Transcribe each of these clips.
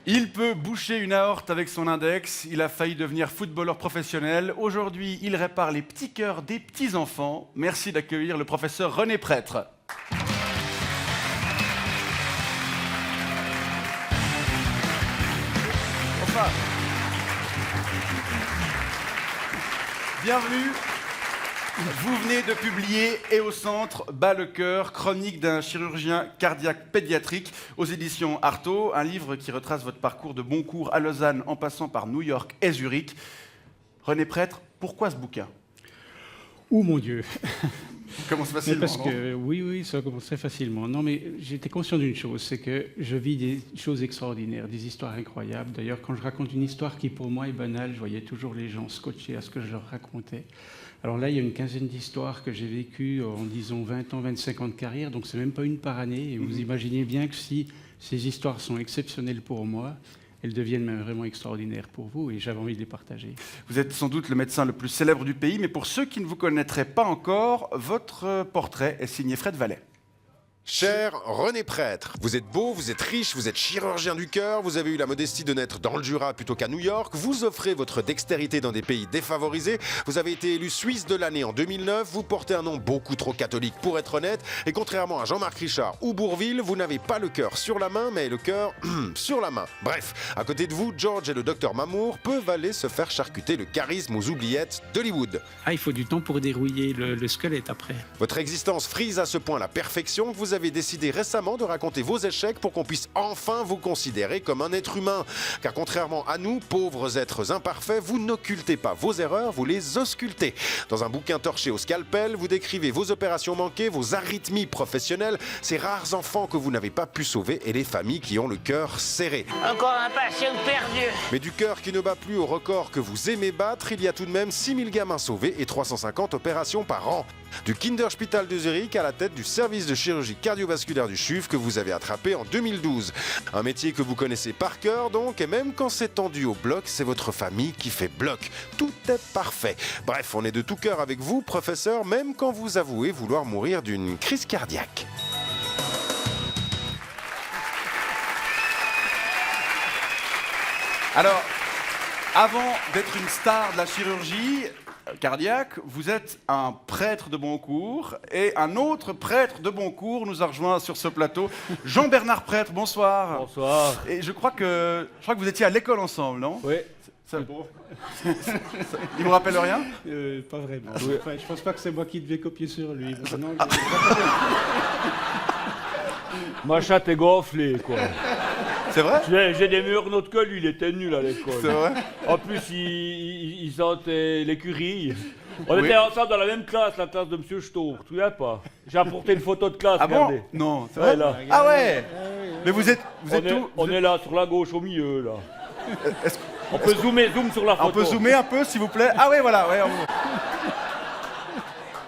Il peut boucher une aorte avec son index, il a failli devenir footballeur professionnel. Aujourd'hui, il répare les petits cœurs des petits-enfants. Merci d'accueillir le professeur René Prêtre. Bonsoir. Bienvenue. Vous venez de publier Et au centre, bat le cœur, chronique d'un chirurgien cardiaque pédiatrique aux éditions Artaud, un livre qui retrace votre parcours de Boncourt à Lausanne en passant par New York et Zurich. René Prêtre, pourquoi ce bouquin? Oh mon Dieu. Commence facilement. Parce que oui, ça commence très facilement. Non, mais j'étais conscient d'une chose, c'est que je vis des choses extraordinaires, des histoires incroyables. D'ailleurs, quand je raconte une histoire qui pour moi est banale, je voyais toujours les gens scotchés à ce que je leur racontais. Alors là, il y a une quinzaine d'histoires que j'ai vécues en, disons, 20 ans, 25 ans de carrière, donc c'est même pas une par année. Et vous imaginez bien que si ces histoires sont exceptionnelles pour moi, elles deviennent même vraiment extraordinaires pour vous, et j'avais envie de les partager. Vous êtes sans doute le médecin le plus célèbre du pays, mais pour ceux qui ne vous connaîtraient pas encore, votre portrait est signé Fred Vallet. Cher René Prêtre, vous êtes beau, vous êtes riche, vous êtes chirurgien du cœur, vous avez eu la modestie de naître dans le Jura plutôt qu'à New York, vous offrez votre dextérité dans des pays défavorisés, vous avez été élu Suisse de l'année en 2009, vous portez un nom beaucoup trop catholique pour être honnête, et contrairement à Jean-Marc Richard ou Bourvil, vous n'avez pas le cœur sur la main, mais le cœur sur la main. Bref, à côté de vous, George et le docteur Mamour peuvent aller se faire charcuter le charisme aux oubliettes d'Hollywood. Ah, il faut du temps pour dérouiller le squelette après. Votre existence frise à ce point la perfection que vous avez décidé récemment de raconter vos échecs pour qu'on puisse enfin vous considérer comme un être humain. Car contrairement à nous, pauvres êtres imparfaits, vous n'occultez pas vos erreurs, vous les auscultez. Dans un bouquin torché au scalpel, vous décrivez vos opérations manquées, vos arythmies professionnelles, ces rares enfants que vous n'avez pas pu sauver et les familles qui ont le cœur serré. Encore un patient perdu. Mais du cœur qui ne bat plus au record que vous aimez battre, il y a tout de même 6000 gamins sauvés et 350 opérations par an. Du Kinderspital de Zurich à la tête du service de chirurgie cardiovasculaire du CHUV que vous avez attrapé en 2012. Un métier que vous connaissez par cœur donc, et même quand c'est tendu au bloc, c'est votre famille qui fait bloc. Tout est parfait. Bref, on est de tout cœur avec vous, professeur, même quand vous avouez vouloir mourir d'une crise cardiaque. Alors, avant d'être une star de la chirurgie cardiaque, vous êtes un prêtre de Boncourt, et un autre prêtre de Boncourt nous a rejoint sur ce plateau, Jean-Bernard Prêtre, bonsoir. Bonsoir. Et je crois que vous étiez à l'école ensemble, non? Oui. Il vous rappelle rien? Pas vraiment. Oui. Enfin, je pense pas que c'est moi qui devais copier sur lui. Non, Ma chatte est gonflée, quoi. C'est vrai? J'ai des murs que lui, il était nul à l'école. C'est vrai? En plus, il sentait l'écurie. On était ensemble dans la même classe, la classe de M. Stour, tu sais pas? J'ai apporté une photo de classe, Ah regardez. bon? Non, c'est Ouais, vrai? là. Ah ouais? Mais vous êtes où? On est là, sur la gauche, au milieu, là. Est-ce- On peut zoom sur la photo. On peut zoomer un peu, s'il vous plaît? Ah ouais, voilà. Ouais,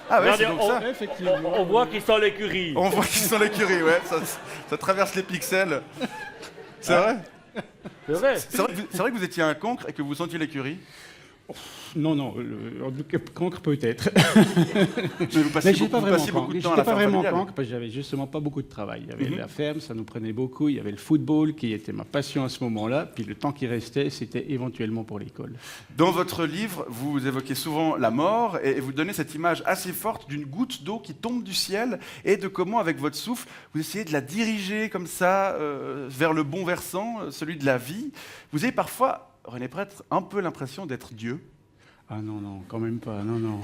Ah ouais, c'est Regardez, donc ça. effectivement. on voit qu'il sent l'écurie. On voit qu'ils sont l'écurie, ouais. Ça traverse les pixels. C'est vrai? C'est vrai. C'est vrai que vous étiez un cancre et que vous sentiez l'écurie? Non, en tout cas, cancre peut-être. Mais vous passiez Mais je n'étais pas vous vraiment passiez beaucoup cancre. de Je temps à n'étais la pas ferme vraiment familiale. cancre parce que j'avais justement pas beaucoup de travail. Il y avait la ferme, ça nous prenait beaucoup. Il y avait le football qui était ma passion à ce moment-là. Puis le temps qui restait, c'était éventuellement pour l'école. Dans votre livre, vous évoquez souvent la mort et vous donnez cette image assez forte d'une goutte d'eau qui tombe du ciel et de comment, avec votre souffle, vous essayez de la diriger comme ça vers le bon versant, celui de la vie. Vous avez parfois, René Prêtre, un peu l'impression d'être Dieu. Ah non, quand même pas. Non.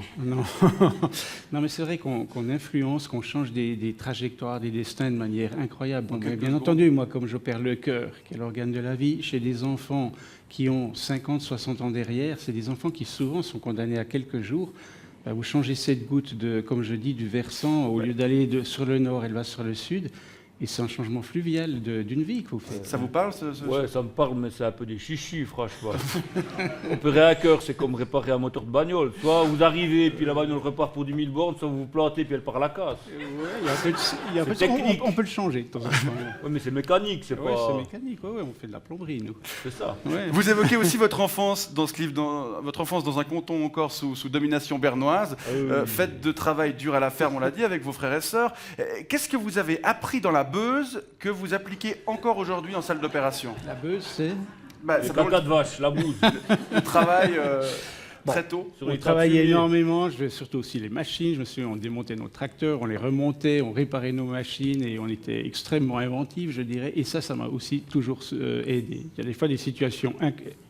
Non, mais c'est vrai qu'on influence, qu'on change des trajectoires, des destins de manière incroyable. Donc, bien entendu, moi, comme j'opère le cœur, qui est l'organe de la vie, chez des enfants qui ont 50, 60 ans derrière, c'est des enfants qui souvent sont condamnés à quelques jours. Vous changez cette goutte, comme je dis, du versant, au lieu d'aller sur le nord, elle va sur le sud. Et c'est un changement fluvial d'une vie que vous faites. Ça vous parle Ouais, ça me parle, mais c'est un peu des chichis, franchement. Opérer un cœur, c'est comme réparer un moteur de bagnole. Soit vous arrivez, puis la bagnole repart pour 10 000 bornes, soit vous vous plantez, puis elle part à la casse. Ouais, technique. on peut le changer de temps en temps. Oui, mais c'est mécanique, c'est Ouais, pas... c'est mécanique, ouais, on fait de la plomberie, nous. C'est ça. Ouais. Vous évoquez aussi votre enfance dans ce livre, votre enfance dans un canton encore sous domination bernoise, Ah oui. faite de travail dur à la ferme, on l'a dit, avec vos frères et sœurs. Qu'est-ce que vous avez appris dans la Beuse que vous appliquez encore aujourd'hui en salle d'opération? La Beuse, c'est... Bah, Le ça demande caca de vache, la bouse. le travail très tôt. Sur On les travaillait tables énormément, je faisais surtout aussi les machines. Je me souviens, on démontait nos tracteurs, on les remontait, on réparait nos machines et on était extrêmement inventifs, je dirais. Et ça m'a aussi toujours aidé. Il y a des fois des situations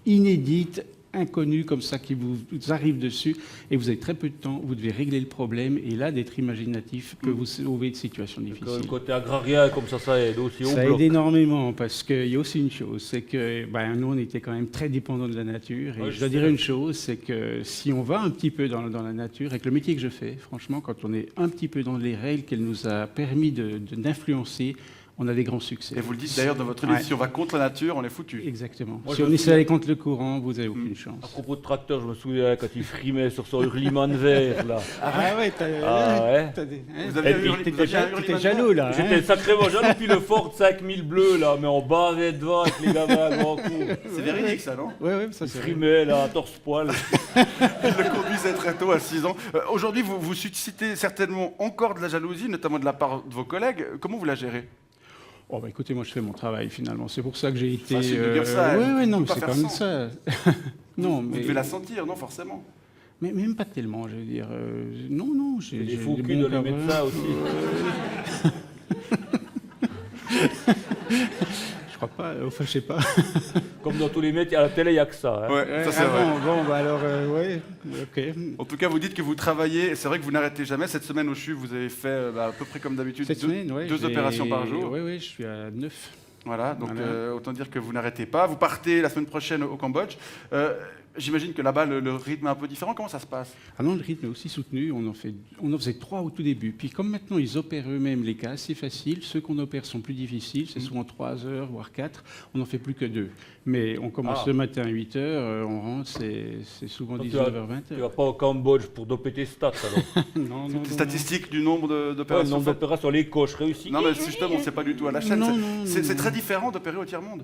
inédites, inconnues comme ça qui vous arrivent dessus et vous avez très peu de temps, vous devez régler le problème et là, d'être imaginatif peut vous sauver de situations Le difficiles. côté agrarien, comme ça aide aussi au Ça bloc. aide énormément parce qu'il y a aussi une chose, c'est que nous, on était quand même très dépendants de la nature. Et Ouais, je dois dire une chose, c'est que si on va un petit peu dans la nature, avec le métier que je fais, franchement, quand on est un petit peu dans les règles qu'elle nous a permis d'influencer, on a des grands succès. Et vous le dites d'ailleurs dans votre livre, Ouais. si on va contre la nature, on est foutu. Exactement. Moi, si je on me essaie souviens- d'aller contre le courant, vous n'avez aucune À chance. propos de tracteur, je me souviens quand il frimait sur son hurlement de verre, là. Ah ouais, Ah ouais. Vous avez Et puis, hurlé- vous T'étais aviez un hurlement de jaloux là. J'étais Hein. sacrément jaloux, puis le Ford 5000 bleu, là, mais on bavait devant avec les gamins à grand coup. C'est véridique ça, non? Ouais, ça Il c'est. frimait, là, à torse-poil. Il le conduisait très tôt, à 6 ans. Aujourd'hui, vous suscitez certainement encore de la jalousie, notamment de la part de vos collègues. Comment vous la gérez? Oh écoutez, moi je fais mon travail finalement. C'est pour ça que j'ai été. Facile de dire ça, Ouais, on non, peut mais pas c'est faire comme sans. ça. Non, Vous mais. devez la sentir, non, forcément. Mais même pas tellement, je veux dire. Non, j'ai Les j'ai faux des culs bons de les copains. médecins aussi. Je crois pas, enfin je sais pas. Comme dans tous les métiers, à la télé, il n'y a que ça. Hein. Ouais, ça c'est vrai. Bon, alors, ouais, ok. En tout cas, vous dites que vous travaillez, et c'est vrai que vous n'arrêtez jamais. Cette semaine au CHU, vous avez fait à peu près comme d'habitude Cette semaine, ouais. deux opérations par jour. Oui, je suis à 9. Voilà, donc Voilà. autant dire que vous n'arrêtez pas. Vous partez la semaine prochaine au Cambodge. J'imagine que là-bas, le rythme est un peu différent. Comment ça se passe? Ah non, le rythme est aussi soutenu. On en faisait 3 au tout début. Puis comme maintenant, ils opèrent eux-mêmes les cas, c'est facile. Ceux qu'on opère sont plus difficiles. C'est souvent 3 heures, voire 4. On n'en fait plus que 2. Mais on commence le matin à 8 heures, on rentre, c'est souvent Donc, 19h, 20h. Tu vas pas au Cambodge pour doper tes stats, alors. Non, Les statistiques du nombre Ouais, le d'opérations nombre faites. d'opérations, les coches réussies. Non, mais justement, c'est pas du tout à la chaîne. Non, C'est- non, c'est non, c'est non. très différent d'opérer au tiers-monde.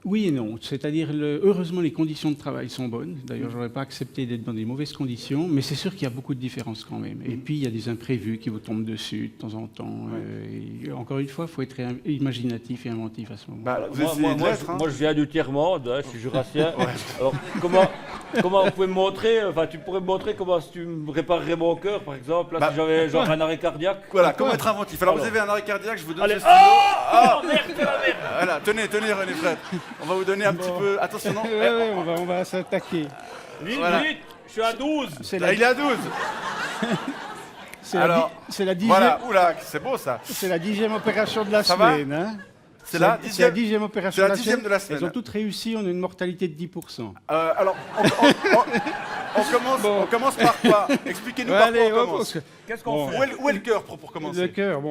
Oui et non. C'est-à-dire, heureusement, les conditions de travail sont bonnes. D'ailleurs, je n'aurais pas accepté d'être dans des mauvaises conditions, mais c'est sûr qu'il y a beaucoup de différences quand même. Et puis, il y a des imprévus qui vous tombent dessus de temps en temps. Et encore une fois, il faut être imaginatif et inventif à ce moment. Bah, vous Moi, essayez moi, de moi, l'être, je, hein. moi, je viens du tiers-monde, hein, je suis jurassien. Alors, comment vous pouvez me montrer, enfin, tu pourrais me montrer comment si tu me réparerais mon cœur, par exemple, là, Bah, si j'avais genre un arrêt cardiaque. Voilà, comment être inventif. Alors, vous Alors. avez un arrêt cardiaque, je vous donne Allez, ce stylo. oh merde, c'est la merde. Voilà, tenez René Fred. On va vous donner un petit peu... Attention, non. Ouais, on va s'attaquer. Vite, Voilà. vite, je suis à 12. C'est Là, il est à 12. Alors, c'est la 10e Voilà, oula, c'est beau ça. c'est la 10e opération de la Ça va semaine. Hein. C'est la C'est la 10e. 10e opération c'est la 10e de la semaine. Elles ont toutes réussi, on a une mortalité de 10%. Alors, on commence par quoi? Expliquez-nous par quoi on commence. Qu'est-ce qu'on Bon, fait Où est le cœur pour commencer? Le cœur,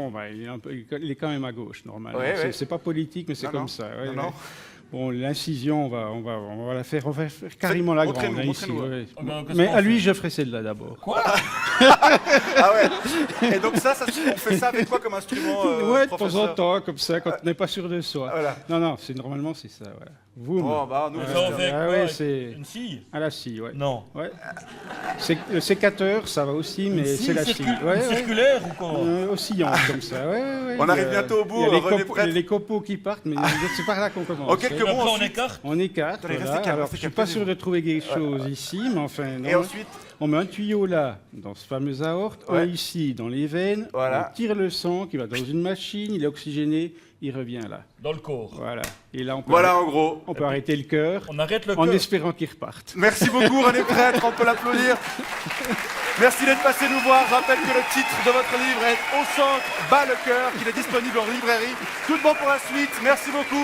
il est quand même à gauche, normalement. Ouais, ouais. C'est pas politique, mais c'est Non, comme non. ça. Non, non. Bon, l'incision, on va la faire, carrément la grande. Montrez-nous, Ici, montrez-nous. ouais. Ah ben, qu'est-ce Mais qu'on à lui, fait je ferai celle-là d'abord. Ah ouais. Et donc on fait ça avec quoi comme instrument Ouais, de temps en professeur temps, comme ça, quand on n'est pas sûr de soi. Voilà. Non, normalement, c'est ça. Voilà. Vous, Oh, bah, nous, Ça, on fait Ah quoi ouais, c'est Une scie? à la scie, ouais. Non. Ouais. Le sécateur, ça va aussi, mais c'est la scie. Ouais, ouais. Circulaire ou quoi? Oscillante comme ça. Ouais. On arrive bientôt au bout, Il y a les, René copeaux, Prêtre. les copeaux qui partent, mais c'est par là qu'on commence. En quelques Et après, mots, on ensuite. écarte? On écarte, Attendez, voilà. restez calme, Alors, restez je suis calme, pas posez-vous. sûr de trouver quelque chose ici, mais enfin, non. Et ensuite, On met un tuyau là, dans ce fameux aorte, Ouais. un ici, dans les veines. Voilà. On tire le sang qui va dans une machine, il est oxygéné, il revient là. Dans le corps. Voilà. Et là, voilà en gros. on peut arrêter le cœur On arrête le en cœur. espérant qu'il reparte. Merci beaucoup René Prêtre, on peut l'applaudir. Merci d'être passé nous voir. Je rappelle que le titre de votre livre est Au centre, bat le cœur, qu'il est disponible en librairie. Tout bon pour la suite. Merci beaucoup.